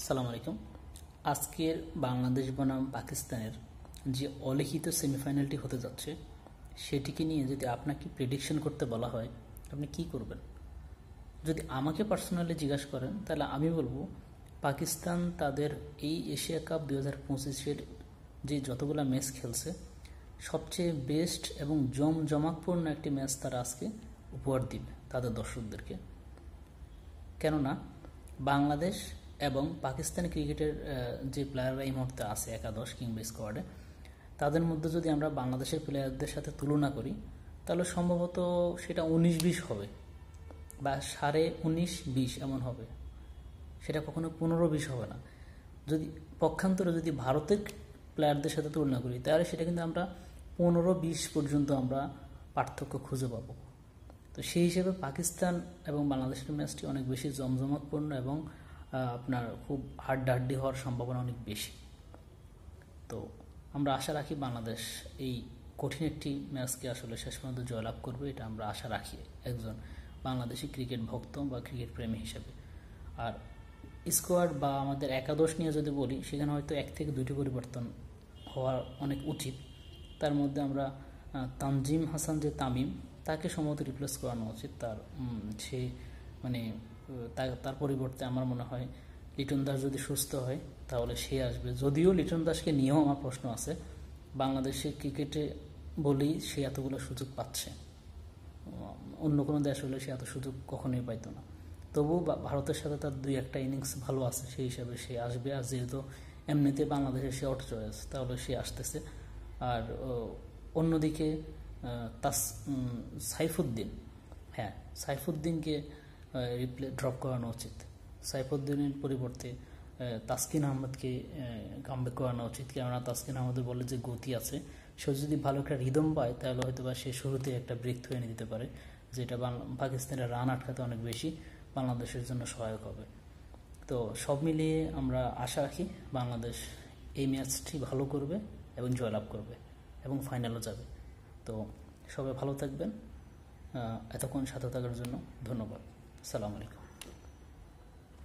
সালাম আলাইকুম। আজকের বাংলাদেশ বনাম পাকিস্তানের যে অলিখিত সেমিফাইনালটি হতে যাচ্ছে সেটিকে নিয়ে যদি আপনাকে প্রেডিকশন করতে বলা হয় আপনি কি করবেন? যদি আমাকে পার্সোনালি জিজ্ঞাসা করেন তাহলে আমি বলবো পাকিস্তান তাদের এই এশিয়া কাপ 2025-এর যে যতগুলো ম্যাচ খেলছে সবচেয়ে বেস্ট এবং জমজমাটপূর্ণ একটি ম্যাচ তারা আজকে উপহার দিবে তাদের দর্শকদেরকে। কেননা বাংলাদেশ এবং পাকিস্তানি ক্রিকেটের যে প্লেয়াররা এই মুহূর্তে আছে একাদশ কিংবা স্কোয়াডে, তাদের মধ্যে যদি আমরা বাংলাদেশের প্লেয়ারদের সাথে তুলনা করি তাহলে সম্ভবত সেটা 19-20 হবে বা 19.5-20 এমন হবে, সেটা কখনো 15-20 হবে না। যদি পক্ষান্তরে যদি ভারতের প্লেয়ারদের সাথে তুলনা করি তাহলে সেটা কিন্তু আমরা 15-20 পর্যন্ত আমরা পার্থক্য খুঁজে পাবো। তো সেই হিসেবে পাকিস্তান এবং বাংলাদেশের ম্যাচটি অনেক বেশি জমজমাটপূর্ণ এবং আপনার খুব হাড্ডাহাড্ডি হওয়ার সম্ভাবনা অনেক বেশি। তো আমরা আশা রাখি বাংলাদেশ এই কঠিন একটি ম্যাচকে আসলে শেষ পর্যন্ত জয়লাভ করবে, এটা আমরা আশা রাখি একজন বাংলাদেশি ক্রিকেট ভক্ত বা ক্রিকেট প্রেমী হিসেবে। আর স্কোয়াড বা আমাদের একাদশ নিয়ে যদি বলি, সেখানে হয়তো 1 থেকে 2টি পরিবর্তন হওয়া অনেক উচিত। তার মধ্যে আমরা তানজিম হাসান যে তামিম, তাকে সম্ভবত রিপ্লেস করানো উচিত। সে মানে তার পরিবর্তে আমার মনে হয় লিটন দাস যদি সুস্থ হয় তাহলে সে আসবে। যদিও লিটন দাসকে নিয়েও আমার প্রশ্ন আছে, বাংলাদেশের ক্রিকেটে বলেই সে এতগুলো সুযোগ পাচ্ছে, অন্য কোনো দেশ হলে সে এত সুযোগ কখনোই পাইতো না। তবুও ভারতের সাথে তার 2-1টা ইনিংস ভালো আছে, সেই হিসাবে সে আসবে। আর যেহেতু এমনিতে বাংলাদেশের সে আউট চয়েস, তাহলে সে আসতেছে। আর অন্যদিকে সাইফুদ্দিনকে ড্রপ করানো উচিত। সাইফুদ্দিনের পরিবর্তে তাসকিন আহমেদকে কামব্যাক করানো উচিত। কেননা তাসকিন আহমেদের বলে যে গতি আছে, সে যদি ভালো একটা রিদম পায় তাহলে হয়তো বা সে শুরুতে একটা ব্রেক থ্রু এনে দিতে পারে, যেটা পাকিস্তানের রান আটকাতে অনেক বেশি বাংলাদেশের জন্য সহায়ক হবে। তো সব মিলিয়ে আমরা আশা রাখি বাংলাদেশ এই ম্যাচটি ভালো করবে এবং জয়লাভ করবে এবং ফাইনালও যাবে। তো সবাই ভালো থাকবেন। এতক্ষণ সাথে থাকার জন্য ধন্যবাদ। আসসালামু আলাইকুম।